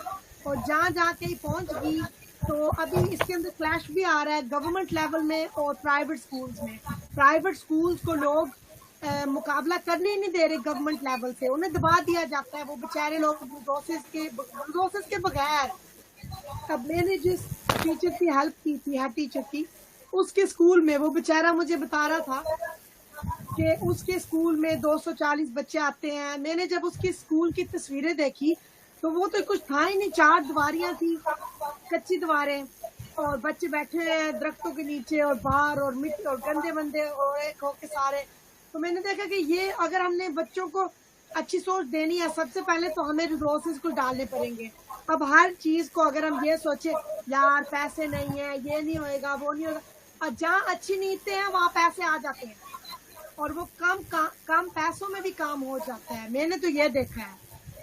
S2: اور جہاں جہاں کہیں پہنچ گئی. تو ابھی اس کے اندر کلیش بھی آ رہا ہے گورنمنٹ لیول میں اور پرائیویٹ سکولز میں. پرائیویٹ سکولز کو لوگ مقابلہ کرنے ہی نہیں دے رہے گورنمنٹ لیول سے, انہیں دبا دیا جاتا ہے. وہ بیچارے لوگ ریسورسز کے بغیر. اب میں نے جس ٹیچر کی ہیلپ کی تھی, ہیڈ ٹیچر کی, اس کے اسکول میں وہ بیچارہ مجھے بتا رہا تھا کہ اس کے اسکول میں 240 بچے آتے ہیں. میں نے جب اس کی اسکول کی تصویریں دیکھی تو وہ تو کچھ تھا ہی نہیں, 4 دیواریاں تھی, کچی دیواریں, اور بچے بیٹھے ہیں درختوں کے نیچے اور باہر, اور مٹی اور گندے بندے ہو کے سارے. تو میں نے دیکھا کہ یہ اگر ہم نے بچوں کو اچھی سوچ دینی ہے سب سے پہلے تو ہمیں ریسورسز کو ڈالنے پڑیں گے. اب ہر چیز کو اگر ہم یہ سوچے یار پیسے نہیں ہیں, یہ نہیں ہوئے گا, وہ نہیں ہوگا, جہاں اچھی نیتیں ہیں وہاں پیسے آ جاتے ہیں, اور وہ کم پیسوں میں بھی کام ہو جاتا ہے. میں نے تو یہ دیکھا ہے,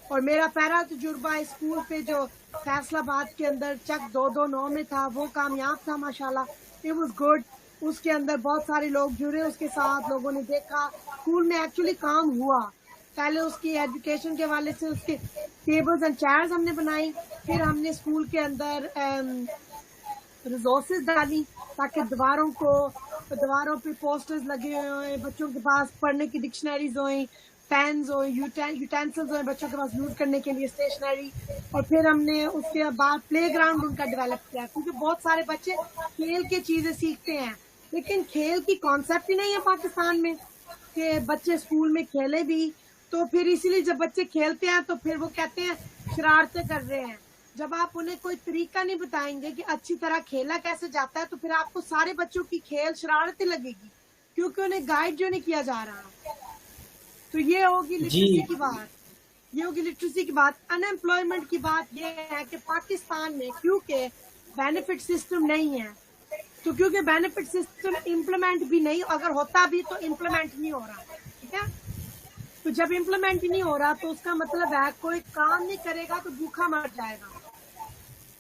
S2: اور میرا پہلا تجربہ اسکول پہ جو فیصل آباد کے اندر چک 229 میں تھا وہ کامیاب تھا ماشاءاللہ. It was good. اس کے اندر بہت سارے لوگ جڑے اس کے ساتھ, لوگوں نے دیکھا اسکول میں ایکچولی کام ہوا. پہلے اس کی ایجوکیشن کے حوالے سے اس کے ٹیبلز اینڈ چیئرز ہم نے بنائی, پھر ہم نے اسکول کے اندر ریسورسز ڈالی تاکہ دیواروں پہ پوسٹرز لگے ہوئے, بچوں کے پاس پڑھنے کی ڈکشنریز ہوئیں, پینز ہو, یوٹینسلز ہوئے بچوں کے پاس یوز کرنے کے لیے, اسٹیشنری. اور پھر ہم نے اس کے بعد پلے گراؤنڈ ان کا ڈیولپ کیا, کیونکہ بہت سارے بچے کھیل کے چیزیں سیکھتے ہیں لیکن کھیل کی کانسیپٹ ہی نہیں ہے پاکستان میں کہ بچے اسکول میں کھیلے بھی. تو پھر اسی لیے جب بچے کھیلتے ہیں تو پھر وہ کہتے ہیں شرارتیں کر رہے ہیں. جب آپ انہیں کوئی طریقہ نہیں بتائیں گے کہ اچھی طرح کھیلا کیسے جاتا ہے تو پھر آپ کو سارے بچوں کی کھیل شرارتیں لگے گی, کیونکہ انہیں گائیڈ جو نہیں کیا جا رہا. تو یہ ہوگی لٹریسی کی بات. ان ایمپلائمنٹ کی بات یہ ہے کہ پاکستان میں کیونکہ بینیفٹ سسٹم نہیں ہے, تو کیونکہ بینیفٹ سسٹم امپلیمنٹ بھی نہیں, اگر ہوتا بھی تو امپلیمنٹ نہیں ہو رہا. ٹھیک ہے, تو جب امپلیمنٹ نہیں ہو رہا تو اس کا مطلب ہے کوئی کام نہیں کرے گا تو بھوکا مر جائے گا.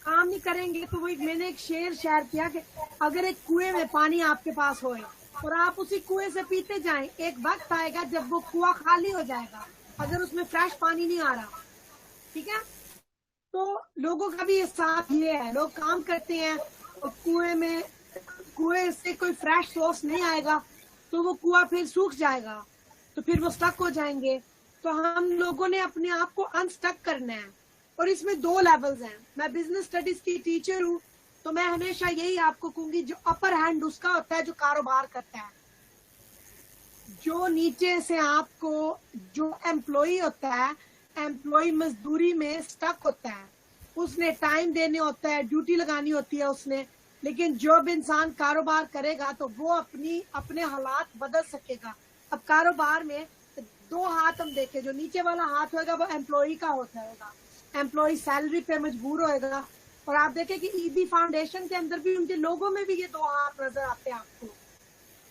S2: کام نہیں کریں گے تو وہ میں نے ایک شیئر کیا کہ اگر ایک کنویں میں پانی آپ کے پاس ہوئے اور آپ اسی کنویں سے پیتے جائیں, ایک وقت آئے گا جب وہ کنواں خالی ہو جائے گا اگر اس میں فریش پانی نہیں آ رہا. ٹھیک ہے, تو لوگوں کا بھی ساتھ یہ ہے, لوگ کام کرتے ہیں اور کنویں سے کوئی فریش سورس نہیں آئے گا تو وہ کنواں پھر سوکھ جائے گا, تو پھر وہ سٹک ہو جائیں گے. تو ہم لوگوں نے اپنے آپ کو انسٹک کرنا ہے, اور اس میں 2 لیولز ہیں. میں بزنس اسٹڈیز کی ٹیچر ہوں, تو میں ہمیشہ یہی آپ کو کہوں گی جو اپر ہینڈ اس کا ہوتا ہے جو کاروبار کرتا ہے, جو نیچے سے آپ کو جو ایمپلائی ہوتا ہے, ایمپلائی مزدوری میں سٹک ہوتا ہے, اس نے ٹائم دینے ہوتا ہے, ڈیوٹی لگانی ہوتی ہے اس نے. لیکن جب انسان کاروبار کرے گا تو وہ اپنے حالات بدل سکے گا. اب کاروبار میں 2 ہاتھ ہم دیکھیں, جو نیچے والا ہاتھ ہوگا وہ ایمپلائی کا ہوتا ہوگا, ایمپلائی سیلری پہ مجبور ہوئے گا. اور آپ دیکھیں کہ ایبی فاؤنڈیشن کے اندر بھی ان کے لوگوں میں بھی یہ 2 ہاتھ نظر آتے ہیں آپ کو,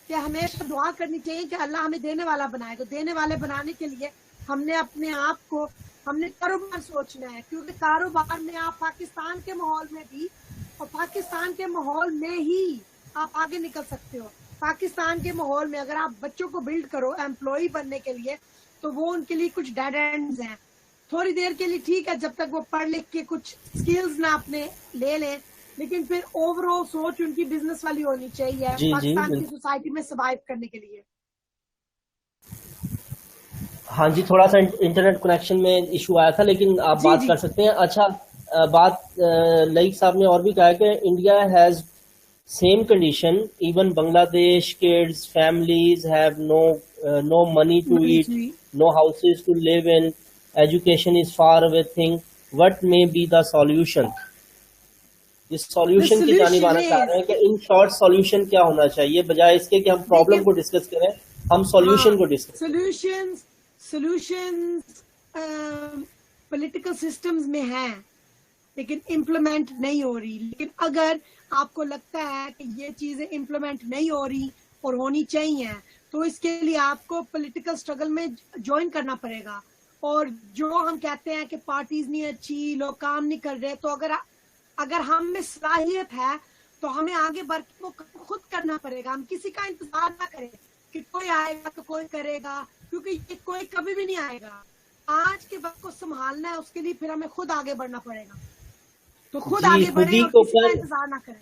S2: کہ ہمیشہ دعا کرنی چاہیے کہ اللہ ہمیں دینے والا بنائے. تو دینے والے بنانے کے لیے ہم نے اپنے آپ کو کاروبار سوچنا ہے, کیونکہ کاروبار میں آپ پاکستان کے ماحول میں بھی اور پاکستان کے ماحول میں ہی آپ آگے نکل سکتے ہو. پاکستان کے ماحول میں اگر آپ بچوں کو بلڈ کرو ایمپلائی بننے کے لیے تو وہ ان کے لیے کچھ ڈیڈ اینڈز ہیں. تھوڑی دیر کے لیے ٹھیک ہے جب تک وہ پڑھ لکھ کے کچھ سکلز نہ اپنے لے لیں, لیکن پھر اوور آل سوچ ان کی بزنس والی ہونی چاہیے پاکستان کی سوسائٹی میں سروائیو کرنے کے لیے.
S1: ہاں جی, تھوڑا سا انٹرنیٹ کنیکشن میں ایشو آیا تھا, لیکن آپ بات کر سکتے ہیں. اچھا, بات لائق صاحب نے اور بھی کہا کہ India has same condition, even Bangladesh kids families have no money to eat no houses to live in, education is far away thing. What may be the solution? اس سولوشن کی جانب آنا چاہ رہے ہیں کہ ان شارٹ سولوشن کیا ہونا چاہیے، بجائے اس کے کہ ہم پرابلم کو ڈسکس کریں، ہم سولوشن کو ڈسکس کریں.
S2: سولوشنز پولیٹیکل سسٹمز میں ہیں لیکن امپلیمنٹ نہیں ہو رہی. لیکن اگر آپ کو لگتا ہے کہ یہ چیزیں امپلیمنٹ نہیں ہو رہی اور ہونی چاہیے تو اس کے لیے آپ کو پولیٹیکل اسٹرگل میں جوائن کرنا پڑے گا. اور جو ہم کہتے ہیں کہ پارٹیز نہیں اچھی، لوگ کام نہیں کر رہے، تو اگر ہم میں صلاحیت ہے تو ہمیں آگے بڑھ کے وہ خود کرنا پڑے گا. ہم کسی کا انتظار نہ کریں کہ کوئی آئے گا تو کوئی کرے گا، کیونکہ یہ کوئی کبھی بھی نہیں آئے گا. آج کے وقت کو سنبھالنا ہے، اس کے لیے پھر ہمیں خود آگے بڑھنا پڑے گا. تو خود آگے بڑھیں اور کسی کا انتظار نہ کریں.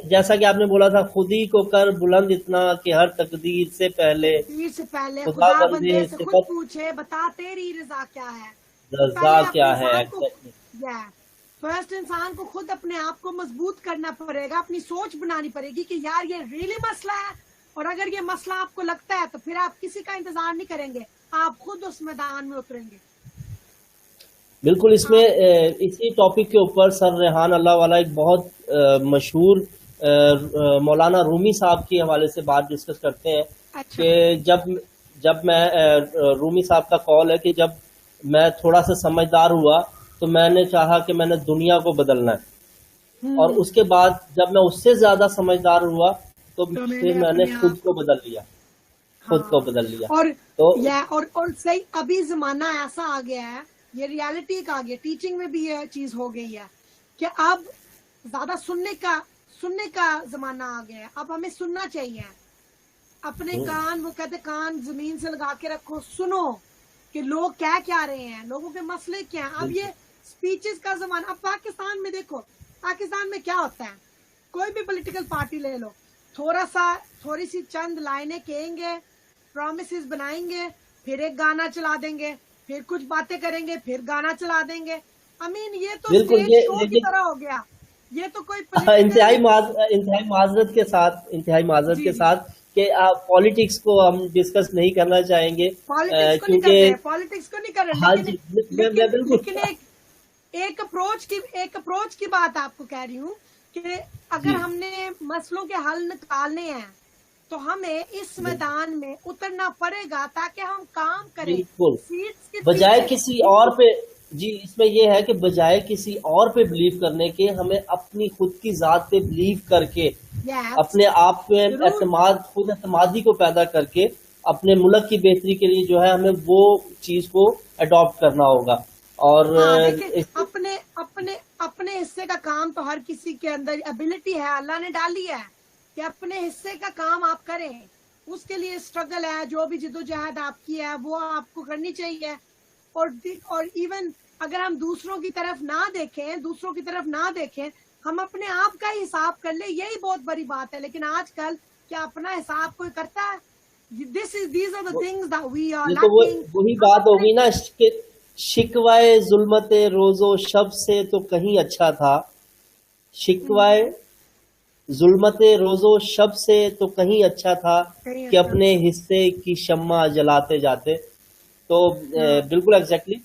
S1: جیسا کہ آپ نے بولا تھا، خود ہی کو کر بلند اتنا کہ ہر تقدیر سے پہلے
S2: خدا بندے سے خود پوچھے بتا تیری رضا کیا ہے.
S1: رضا کیا ہے.
S2: فرسٹ انسان کو خود اپنے آپ کو مضبوط کرنا پڑے گا، اپنی سوچ بنانی پڑے گی کہ یار یہ ریئلی مسئلہ ہے، اور اگر یہ مسئلہ آپ کو لگتا ہے تو پھر آپ کسی کا انتظار نہیں کریں گے، آپ خود اس میدان میں اتریں گے.
S1: بالکل. اس میں اسی ٹاپک کے اوپر سر ریحان اللہ والا ایک بہت مشہور مولانا رومی صاحب کے حوالے سے بات ڈسکس کرتے ہیں کہ جب میں رومی صاحب کا قول ہے کہ جب میں تھوڑا سا سمجھدار ہوا تو میں نے چاہا کہ میں نے دنیا کو بدلنا ہے، اور اس کے بعد جب میں اس سے زیادہ سمجھدار ہوا تو پھر میں نے خود کو بدل لیا.
S2: اور صحیح ابھی زمانہ ایسا آ گیا ہے، یہ ریالٹی آ گیا، ٹیچنگ میں بھی یہ چیز ہو گئی ہے کہ اب زیادہ سننے کا زمانہ آ گیا ہے. اب ہمیں سننا چاہیے اپنے کان، وہ کہتے کان زمین سے لگا کے رکھو، سنو کہ لوگ کیا رہے ہیں، لوگوں کے مسئلے کیا ہیں. اب یہ سپیچز کا زمانہ. اب پاکستان میں دیکھو، پاکستان میں کیا ہوتا ہے، کوئی بھی پولیٹیکل پارٹی لے لو، تھوڑی سی چند لائنیں کہیں گے، پرومسز بنائیں گے، پھر ایک گانا چلا دیں گے، پھر کچھ باتیں کریں گے، پھر گانا چلا دیں گے. یہ تو اسٹیج شو کی طرح ہو گیا. یہ تو کوئی
S1: انتہائی معذرت کے ساتھ کہ پالیٹکس کو ہم ڈسکس نہیں کرنا چاہیں گے، کیونکہ
S2: پالیٹکس کو نہیں کر رہے، لیکن ایک اپروچ کی بات آپ کو کہہ رہی ہوں کہ اگر ہم نے مسئلوں کے حل نکالنے ہیں تو ہمیں اس میدان میں اترنا پڑے گا تاکہ ہم کام کریں.
S1: بجائے کسی اور پہ، جی اس میں یہ ہے کہ بجائے کسی اور پہ بلیو کرنے کے، ہمیں اپنی خود کی ذات پہ بلیو کر کے، اپنے آپ میں خود اعتمادی کو پیدا کر کے اپنے ملک کی بہتری کے لیے جو ہے ہمیں وہ چیز کو اڈاپٹ کرنا ہوگا. اور
S2: اپنے حصے کا کام تو ہر کسی کے اندر ایبلٹی ہے، اللہ نے ڈالی ہے کہ اپنے حصے کا کام آپ کریں. اس کے لیے اسٹرگل ہے، جو بھی جدوجہد آپ کی ہے وہ آپ کو کرنی چاہیے. اور ایون اگر ہم دوسروں کی طرف نہ دیکھیں، ہم اپنے آپ کا ہی حساب کر لیں، یہی بہت بڑی بات ہے. لیکن آج کل کیا اپنا حساب کوئی کرتا ہے؟ These are the things that we are lacking.
S1: وہی بات ہوگی نا، شکوائے ظلمت روز و شب سے تو کہیں اچھا تھا، شکوائے ظلمت روز و شب سے تو کہیں اچھا تھا کہ اپنے حصے کی شمع جلاتے جاتے. تو بالکل ایگزیکٹلی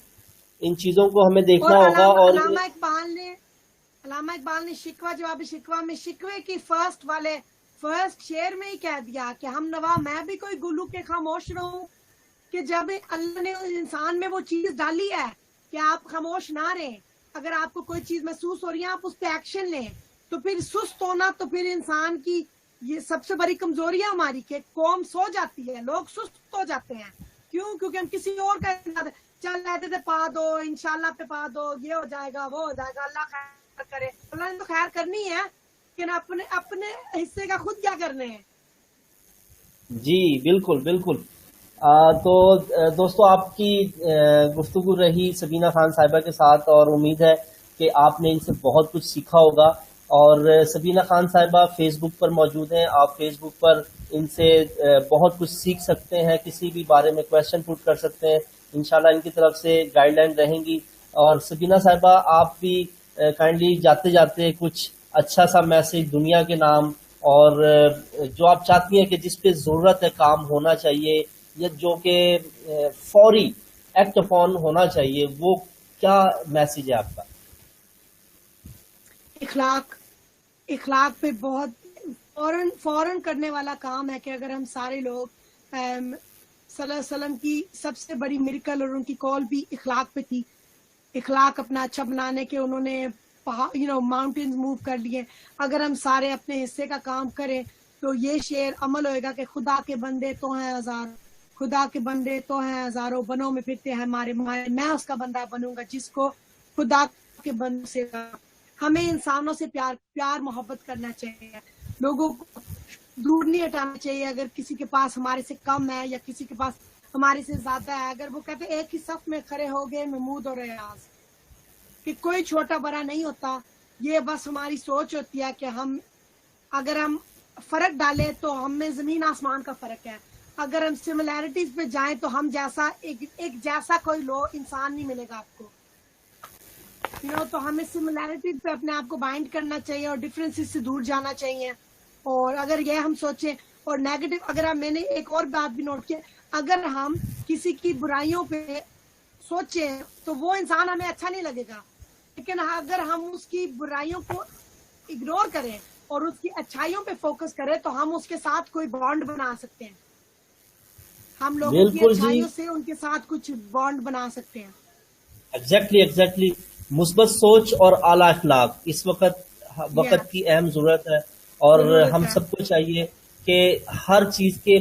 S1: ان چیزوں کو ہمیں دیکھنا ہوگا. اور
S2: علامہ اقبال نے شکوہ جواب شکوہ میں شکوے کی فرسٹ شعر میں ہی کہہ دیا کہ ہم نوا میں بھی کوئی گلو کے خاموش رہوں، کہ جب اللہ نے انسان میں وہ چیز ڈالی ہے کہ آپ خاموش نہ رہیں. اگر آپ کو کوئی چیز محسوس ہو رہی ہے آپ اس پہ ایکشن لیں. تو پھر سست ہونا تو پھر انسان کی یہ سب سے بڑی کمزوری ہے ہماری، کہ قوم سو جاتی ہے، لوگ سست ہو جاتے ہیں. کیوں؟ کیونکہ ہم کسی اور کا چل رہتے تھے، پا دو انشاءاللہ پہ پا دو، یہ ہو جائے گا وہ ہو جائے گا، اللہ خیر کرے. اللہ نے تو خیر کرنی ہے لیکن اپنے حصے کا خود کیا کرنے ہیں.
S1: جی بالکل. تو دوستو آپ کی گفتگو رہی سبینہ خان صاحبہ کے ساتھ، اور امید ہے کہ آپ نے ان سے بہت کچھ سیکھا ہوگا. اور سبینہ خان صاحبہ فیس بک پر موجود ہیں، آپ فیس بک پر ان سے بہت کچھ سیکھ سکتے ہیں، کسی بھی بارے میں کویشچن پٹ کر سکتے ہیں. انشاءاللہ ان کی طرف سے گائیڈ لائن رہیں گی. اور سبینہ صاحبہ آپ بھی کائنڈلی جاتے جاتے کچھ اچھا سا میسج دنیا کے نام، اور جو آپ چاہتی ہیں کہ جس پہ ضرورت ہے کام ہونا چاہیے، یا جو کہ فوری ایکٹ اپون ہونا چاہیے، وہ کیا میسج ہے آپ کا؟
S2: اخلاق پہ بہت فوراً کرنے والا کام ہے کہ اگر ہم سارے لوگ صلی اللہ علیہ وسلم کی سب سے بڑی میریکل اور ان کی کال بھی اخلاق پہ تھی، اخلاق اپنا اچھا بنانے کے انہوں نے ماؤنٹینز موو کر لیے. اگر ہم سارے اپنے حصے کا کام کریں تو یہ شعر عمل ہوئے گا کہ خدا کے بندے تو ہیں ہزار، خدا کے بندے تو ہیں ہزاروں، بنوں میں پھرتے ہیں ہمارے مائل، میں اس کا بندہ بنوں گا جس کو خدا کے بندوں سے. ہمیں انسانوں سے پیار محبت کرنا چاہیے، لوگوں کو دور نہیں ہٹانا چاہیے. اگر کسی کے پاس ہمارے سے کم ہے یا کسی کے پاس ہمارے سے زیادہ ہے، اگر وہ کہتے ایک ہی صف میں کھڑے ہو گئے محمود اور ریاض، کہ کوئی چھوٹا بڑا نہیں ہوتا. یہ بس ہماری سوچ ہوتی ہے کہ اگر ہم فرق ڈالیں تو ہم میں زمین آسمان کا فرق ہے. اگر ہم سملیرٹیز پہ جائیں تو ہم جیسا ایک جیسا کوئی انسان نہیں ملے گا آپ کو. تو ہمیں سملیرٹیز پہ اپنے آپ کو بائنڈ کرنا چاہیے اور ڈفرینسز سے دور جانا چاہیے. اور اگر یہ ہم سوچیں اور نیگیٹو، اگر میں نے ایک اور بات بھی نوٹ کی، اگر ہم کسی کی برائیوں پہ سوچیں تو وہ انسان ہمیں اچھا نہیں لگے گا، لیکن اگر ہم اس کی برائیوں کو اگنور کریں اور اس کی اچھائیوں پہ فوکس کریں تو ہم اس کے ساتھ کوئی بانڈ بنا سکتے ہیں. ہم لوگوں کی
S1: بالکل جی،
S2: اچھائیوں سے ان کے ساتھ کچھ بانڈ بنا سکتے ہیں.
S1: ایگزیکٹلی مثبت سوچ اور اعلیٰ اخلاق اس وقت کی اہم ضرورت ہے. اور ہم سب کو چاہیے کہ ہر چیز کے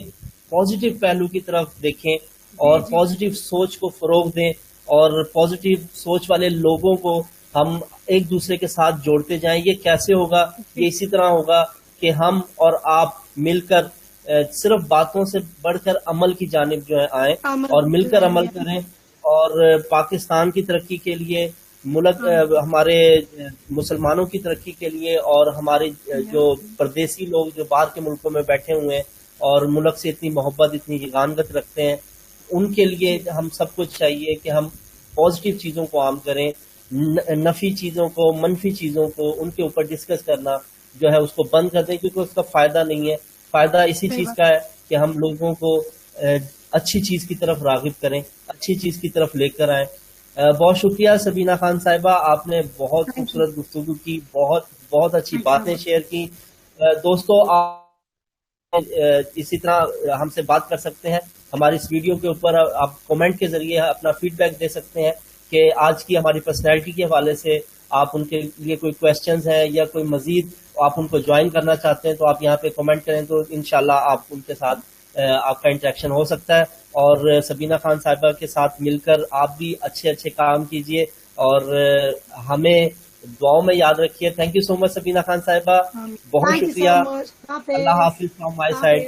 S1: پازیٹیو پہلو کی طرف دیکھیں اور پازیٹیو سوچ کو فروغ دیں، اور پازیٹیو سوچ والے لوگوں کو ہم ایک دوسرے کے ساتھ جوڑتے جائیں. یہ کیسے ہوگا؟ یہ اسی طرح ہوگا کہ ہم اور آپ مل کر صرف باتوں سے بڑھ کر عمل کی جانب جو ہے آئیں اور مل کر عمل کریں، اور پاکستان کی ترقی کے لیے، ہمارے مسلمانوں کی ترقی کے لیے، اور ہمارے جو پردیسی لوگ جو باہر کے ملکوں میں بیٹھے ہوئے ہیں اور ملک سے اتنی محبت اتنی یگانگت رکھتے ہیں، ان کے لیے ہم سب کو چاہیے کہ ہم پازیٹیو چیزوں کو عام کریں، نفی چیزوں کو، منفی چیزوں کو، ان کے اوپر ڈسکس کرنا جو ہے اس کو بند کر دیں، کیونکہ اس کا فائدہ نہیں ہے. فائدہ اسی چیز کا ہے کہ ہم لوگوں کو اچھی چیز کی طرف راغب کریں، اچھی چیز کی طرف لے کر آئیں. بہت شکریہ سبینہ خان صاحبہ، آپ نے بہت خوبصورت گفتگو کی، بہت اچھی باتیں شیئر کی. دوستو، آپ اسی طرح ہم سے بات کر سکتے ہیں ہماری اس ویڈیو کے اوپر. آپ کومنٹ کے ذریعے اپنا فیڈ بیک دے سکتے ہیں کہ آج کی ہماری پرسنالٹی کے حوالے سے آپ ان کے لیے کوئی کویسچنز ہیں یا کوئی مزید آپ ان کو جوائن کرنا چاہتے ہیں تو آپ یہاں پہ کمنٹ کریں، تو انشاءاللہ آپ ان کے ساتھ آپ کا انٹریکشن ہو سکتا ہے. اور سبینہ خان صاحبہ کے ساتھ مل کر آپ بھی اچھے کام کیجئے اور ہمیں دعاؤں میں یاد رکھیے. تھینک یو سو مچ سبینہ خان صاحبہ، بہت شکریہ. اللہ حافظ فرام مائی سائڈ.